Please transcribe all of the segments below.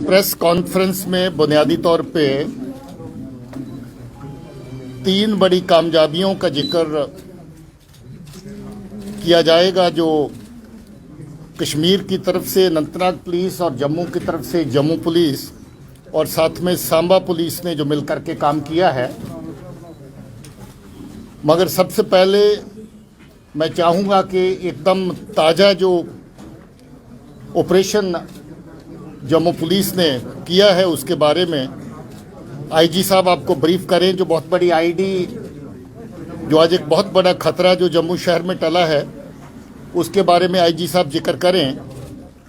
Press conference में बुनियादी तौर पे 3 बड़ी कामयाबियों का जिक्र किया जाएगा जो कश्मीर की तरफ से अनंतनाग पुलिस और जम्मू की तरफ से जम्मू पुलिस और साथ में सांबा पुलिस ने जो मिलकर के काम किया है। मगर सबसे पहले मैं चाहूँगा कि एकदम ताज़ा जो ऑपरेशन जम्मू पुलिस ने किया है उसके बारे में आईजी साहब आपको ब्रीफ करें। जो बहुत बड़ी आईडी, जो आज एक बहुत बड़ा खतरा जो जम्मू शहर में टला है, उसके बारे में आईजी साहब जिक्र करें।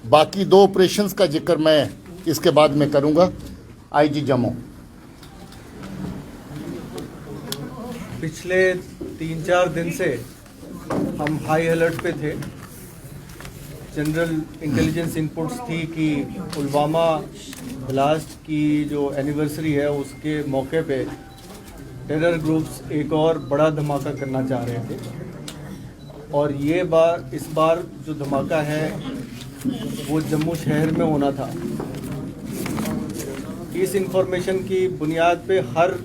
बाकी 2 ऑपरेशंस का जिक्र मैं इसके बाद में करूंगा। आईजी जम्मू। पिछले 3-4 दिन से हम हाई अलर्ट पे थे। जनरल इंटेलिजेंस इनपुट्स थी कि पुलवामा ब्लास्ट की जो एनिवर्सरी है उसके मौके पे टेरर ग्रुप्स एक और बड़ा धमाका करना चाह रहे थे और इस बार जो धमाका है वो जम्मू शहर में होना था। इस इंफॉर्मेशन की बुनियाद पे हर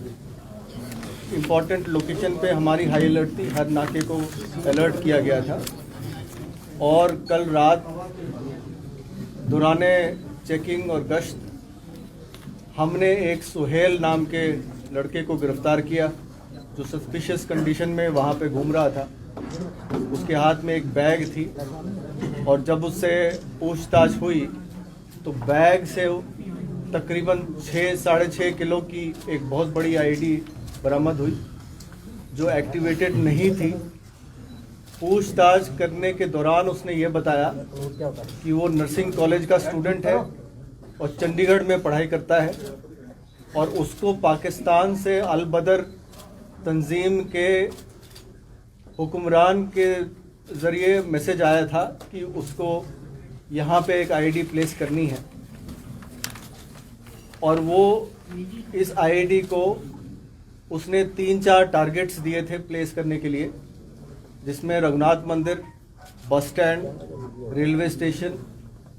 इम्पॉर्टेंट लोकेशन पे हमारी हाई अलर्ट थी, हर नाके को अलर्ट किया गया था। और कल रात दौराने चेकिंग और गश्त हमने एक सुहेल नाम के लड़के को गिरफ्तार किया जो सस्पिशियस कंडीशन में वहाँ पे घूम रहा था। उसके हाथ में एक बैग थी और जब उससे पूछताछ हुई तो बैग से तकरीबन 6-6.5 किलो की एक बहुत बड़ी आईडी बरामद हुई जो एक्टिवेटेड नहीं थी। पूछताछ करने के दौरान उसने ये बताया कि वो नर्सिंग कॉलेज का स्टूडेंट है और चंडीगढ़ में पढ़ाई करता है और उसको पाकिस्तान से अल बदर तंजीम के हुक्मरान के ज़रिए मैसेज आया था कि उसको यहाँ पे एक आईडी प्लेस करनी है और वो इस आईडी को उसने 3-4 टारगेट्स दिए थे प्लेस करने के लिए, जिसमें रघुनाथ मंदिर, बस स्टैंड, रेलवे स्टेशन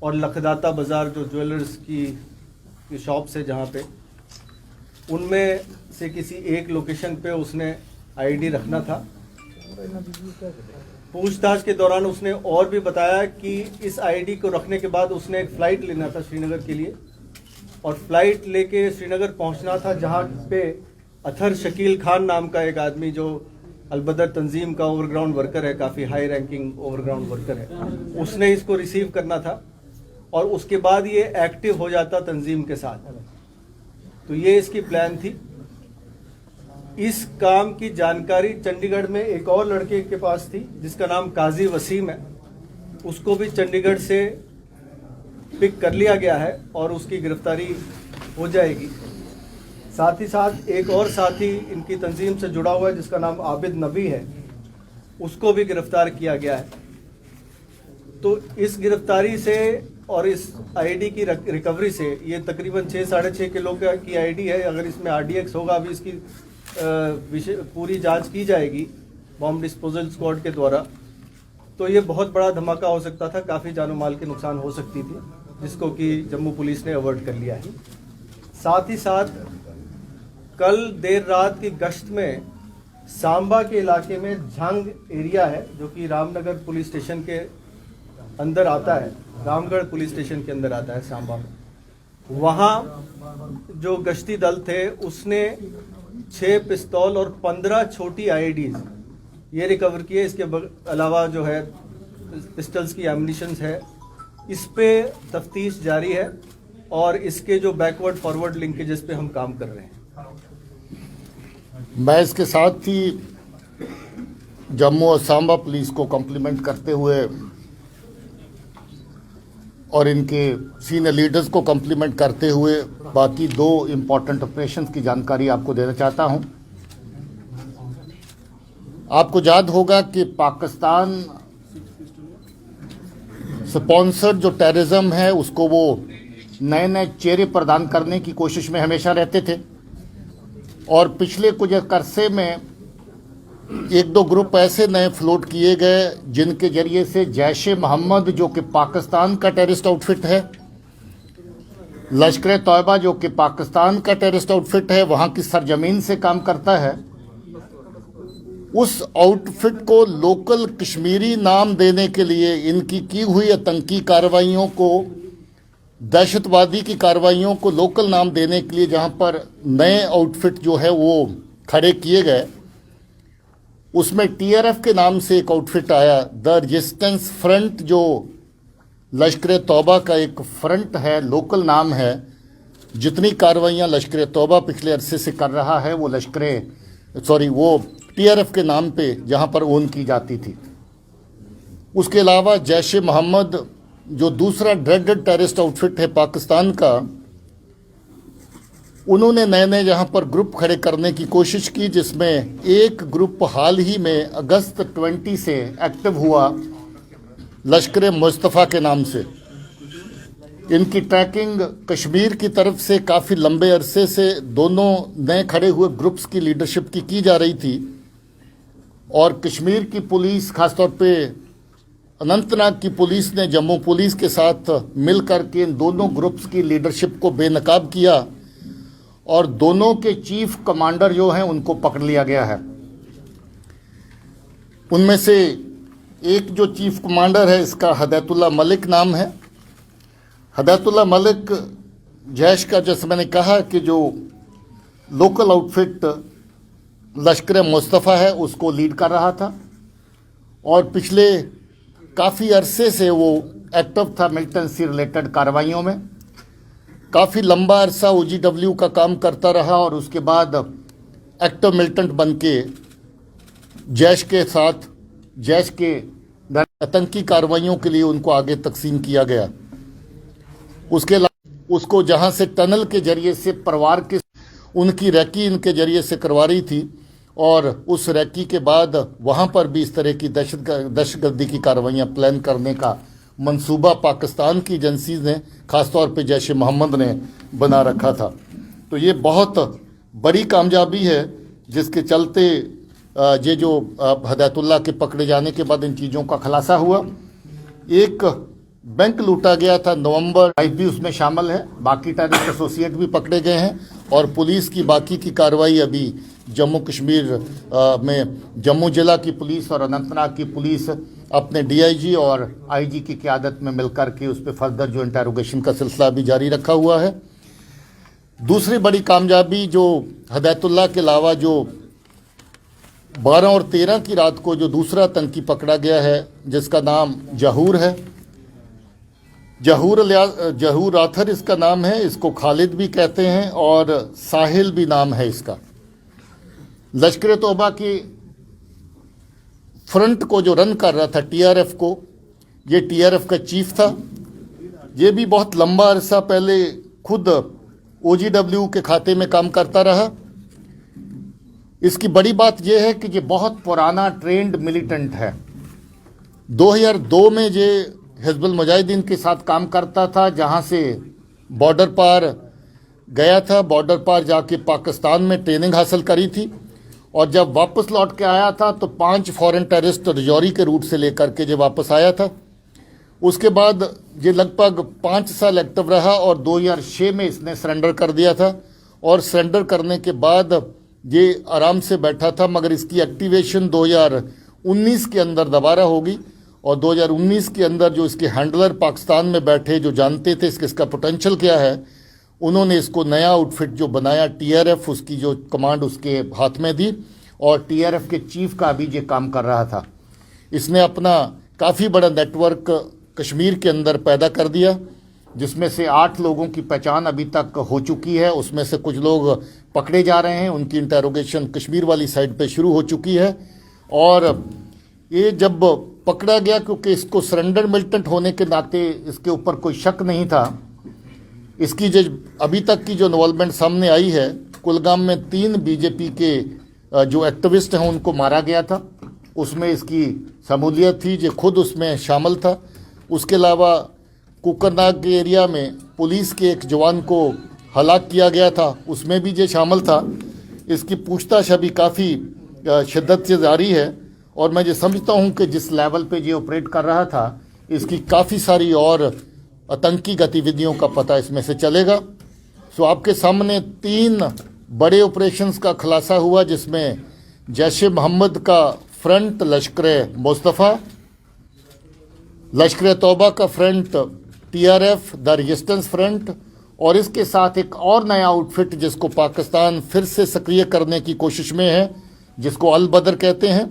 और लखदाता बाज़ार जो ज्वेलर्स की शॉप्स है जहाँ पे, उनमें से किसी एक लोकेशन पे उसने आईडी रखना था। पूछताछ के दौरान उसने और भी बताया कि इस आईडी को रखने के बाद उसने एक फ़्लाइट लेना था श्रीनगर के लिए और फ्लाइट लेके श्रीनगर पहुंचना था, जहां पे अथर शकील खान नाम का एक आदमी जो अलबदर तंजीम का ओवरग्राउंड वर्कर है, काफ़ी हाई रैंकिंग ओवरग्राउंड वर्कर है, उसने इसको रिसीव करना था और उसके बाद ये एक्टिव हो जाता तंजीम के साथ। तो ये इसकी प्लान थी। इस काम की जानकारी चंडीगढ़ में एक और लड़के के पास थी जिसका नाम काजी वसीम है, उसको भी चंडीगढ़ से पिक कर लिया गया है और उसकी गिरफ्तारी हो जाएगी। साथ ही साथ एक और साथी इनकी तंजीम से जुड़ा हुआ है जिसका नाम आबिद नबी है, उसको भी गिरफ्तार किया गया है। तो इस गिरफ्तारी से और इस आईडी की रिकवरी से ये तकरीबन 6-6.5 किलो की आईडी है। अगर इसमें आरडीएक्स होगा, अभी इसकी पूरी जांच की जाएगी बॉम्ब डिस्पोजल स्क्वाड के द्वारा, तो ये बहुत बड़ा धमाका हो सकता था, काफ़ी जानो माल के नुकसान हो सकती थी, जिसको कि जम्मू पुलिस ने अवॉइड कर लिया है। साथ ही साथ कल देर रात की गश्त में सांबा के इलाके में झंग एरिया है जो कि रामनगर पुलिस स्टेशन के अंदर आता है, रामगढ़ पुलिस स्टेशन के अंदर आता है सांबा में। वहाँ जो गश्ती दल थे उसने 6 पिस्तौल और 15 छोटी आईडीज ये रिकवर किए। इसके अलावा जो है पिस्टल्स की एम्युनिशंस है, इस पे तफ्तीश जारी है और इसके जो बैकवर्ड फॉरवर्ड लिंकेजेस पे हम काम कर रहे हैं। मैं इसके साथ ही जम्मू और सांबा पुलिस को कॉम्प्लीमेंट करते हुए और इनके सीनियर लीडर्स को कॉम्प्लीमेंट करते हुए बाकी 2 इम्पॉर्टेंट ऑपरेशंस की जानकारी आपको देना चाहता हूं। आपको याद होगा कि पाकिस्तान स्पॉन्सर्ड जो टेररिज्म है उसको वो नए चेहरे प्रदान करने की कोशिश में हमेशा रहते थे और पिछले कुछ अरसे में 1-2 ग्रुप ऐसे नए फ्लोट किए गए जिनके जरिए से जैश ए मोहम्मद, जो कि पाकिस्तान का टेररिस्ट आउटफिट है, लश्कर तौयबा जो कि पाकिस्तान का टेररिस्ट आउटफिट है, वहाँ की सरजमीन से काम करता है, उस आउटफिट को लोकल कश्मीरी नाम देने के लिए इनकी की हुई आतंकी कार्रवाइयों को, दहशतवादी की कार्रवाइयों को लोकल नाम देने के लिए जहाँ पर नए आउटफिट जो है वो खड़े किए गए, उसमें टीआरएफ के नाम से एक आउटफिट आया, द रेजिस्टेंस फ्रंट, जो लश्कर तौबा का एक फ्रंट है, लोकल नाम है। जितनी कार्रवाइयाँ लश्कर तौबा पिछले अरसे से कर रहा है वो टीआरएफ के नाम पे जहाँ पर ओन की जाती थी। उसके अलावा जैश ए मोहम्मद जो दूसरा ड्रग्ड टेररिस्ट आउटफिट है पाकिस्तान का, उन्होंने नए नए जहाँ पर ग्रुप खड़े करने की कोशिश की, जिसमें एक ग्रुप हाल ही में अगस्त 20 से एक्टिव हुआ लश्कर मुस्तफ़ा के नाम से। इनकी ट्रैकिंग कश्मीर की तरफ से काफ़ी लंबे अरसे से दोनों नए खड़े हुए ग्रुप्स की लीडरशिप की जा रही थी, और कश्मीर की पुलिस, खासतौर पे अनंतनाग की पुलिस ने जम्मू पुलिस के साथ मिल कर के इन दोनों ग्रुप्स की लीडरशिप को बेनकाब किया, और दोनों के चीफ कमांडर जो हैं उनको पकड़ लिया गया है। उनमें से एक जो चीफ कमांडर है, इसका हदैतुल्लाह मलिक नाम है। हदैतुल्लाह मलिक जैश का, जैसे मैंने कहा कि जो लोकल आउटफिट लश्कर मुस्तफ़ा है उसको लीड कर रहा था, और पिछले काफ़ी अरसे से वो एक्टिव था मिलिटेंसी रिलेटेड कार्रवाइयों में। काफ़ी लंबा अरसा OGW का काम करता रहा, और उसके बाद एक्टिव मिलिटेंट बन के जैश के आतंकी कार्रवाइयों के लिए उनको आगे तकसीम किया गया। उसके अलावा उसको जहाँ से टनल के जरिए से परिवार के उनकी रैकी इनके जरिए से करवा रही थी, और उस रैकी के बाद वहाँ पर भी इस तरह की दहशतगर्दी की कार्रवाइयाँ प्लान करने का मंसूबा पाकिस्तान की एजेंसीज ने, ख़ासतौर पे जैश ए मोहम्मद ने बना रखा था। तो ये बहुत बड़ी कामयाबी है, जिसके चलते ये जो हदैतुल्लाह के पकड़े जाने के बाद इन चीज़ों का खुलासा हुआ। एक बैंक लूटा गया था नवंबर, भी उसमें शामिल है, बाकी टेररिस्ट एसोसिएट भी पकड़े गए हैं, और पुलिस की बाकी की कार्रवाई अभी जम्मू कश्मीर में जम्मू जिला की पुलिस और अनंतनाग की पुलिस अपने DIG और IG की क़यादत में मिलकर के उस पर फर्दर जो इंटेरोगेशन का सिलसिला भी जारी रखा हुआ है। दूसरी बड़ी कामयाबी जो हदैतुल्लाह के अलावा जो 12 और 13 की रात को जो दूसरा आतंकी पकड़ा गया है, जिसका नाम जहूर है, जहूर आथर इसका नाम है, इसको खालिद भी कहते हैं और साहिल भी नाम है इसका। लश्कर तौबा की फ्रंट को जो रन कर रहा था TRF को, ये TRF का चीफ था। ये भी बहुत लंबा अरसा पहले खुद OGW के खाते में काम करता रहा। इसकी बड़ी बात यह है कि ये बहुत पुराना ट्रेंड मिलिटेंट है। 2002 में ये हिजबुल मुजाहिदीन के साथ काम करता था, जहां से बॉर्डर पार गया था, बॉर्डर पार जाके पाकिस्तान में ट्रेनिंग हासिल करी थी, और जब वापस लौट के आया था तो 5 फॉरेन टेररिस्ट रजौरी के रूट से लेकर के जो वापस आया था। उसके बाद ये लगभग 5 साल एक्टिव रहा, और 2006 में इसने सरेंडर कर दिया था, और सरेंडर करने के बाद ये आराम से बैठा था, मगर इसकी एक्टिवेशन 2019 के अंदर दोबारा होगी, और 2019 के अंदर जो इसके हैंडलर पाकिस्तान में बैठे जो जानते थे इसका पोटेंशियल क्या है, उन्होंने इसको नया आउटफिट जो बनाया TRF, उसकी जो कमांड उसके हाथ में दी, और TRF के चीफ का भी ये काम कर रहा था। इसने अपना काफ़ी बड़ा नेटवर्क कश्मीर के अंदर पैदा कर दिया, जिसमें से 8 लोगों की पहचान अभी तक हो चुकी है। उसमें से कुछ लोग पकड़े जा रहे हैं, उनकी इंटेरोगेशन कश्मीर वाली साइड पे शुरू हो चुकी है। और ये जब पकड़ा गया, क्योंकि इसको सरेंडर मिलिटेंट होने के नाते इसके ऊपर कोई शक नहीं था, इसकी जो अभी तक की जो इन्वॉल्वमेंट सामने आई है, कुलगाम में 3 BJP के जो एक्टिविस्ट हैं उनको मारा गया था, उसमें इसकी शमूलियत थी, जो खुद उसमें शामिल था। उसके अलावा कुकरनाग के एरिया में पुलिस के एक जवान को हलाक किया गया था, उसमें भी ये शामिल था। इसकी पूछताछ अभी काफ़ी शिद्दत से जारी है, और मैं ये समझता हूँ कि जिस लेवल पे ये ऑपरेट कर रहा था, इसकी काफ़ी सारी और आतंकी गतिविधियों का पता इसमें से चलेगा। सो आपके सामने 3 बड़े ऑपरेशंस का खुलासा हुआ, जिसमें जैश मोहम्मद का फ्रंट लश्कर मुस्तफ़ा, लश्कर तौबा का front TRF the resistance front, और इसके साथ एक और नया आउटफिट जिसको पाकिस्तान फिर से सक्रिय करने की कोशिश में है, जिसको अल बदर कहते हैं।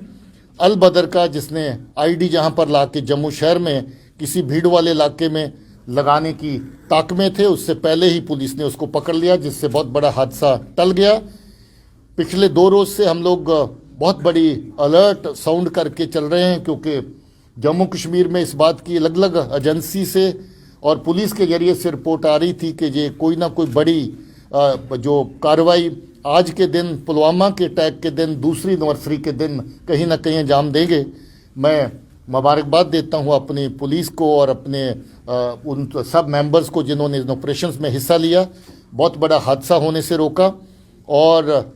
अल बदर का, जिसने आईडी जहां पर ला के जम्मू शहर में किसी भीड़ वाले इलाके में लगाने की ताक में थे, उससे पहले ही पुलिस ने उसको पकड़ लिया, जिससे बहुत बड़ा हादसा टल गया। पिछले 2 रोज़ से हम लोग बहुत बड़ी अलर्ट साउंड करके चल रहे हैं, क्योंकि जम्मू कश्मीर में इस बात की अलग अलग एजेंसी से और पुलिस के जरिए से रिपोर्ट आ रही थी कि ये कोई ना कोई बड़ी जो कार्रवाई आज के दिन, पुलवामा के अटैक के दिन, दूसरी एनिवर्सरी के दिन कहीं ना कहीं अंजाम देंगे। मैं मुबारकबाद देता हूँ अपनी पुलिस को और अपने उन सब मेंबर्स को जिन्होंने इन ऑपरेशंस में हिस्सा लिया, बहुत बड़ा हादसा होने से रोका। और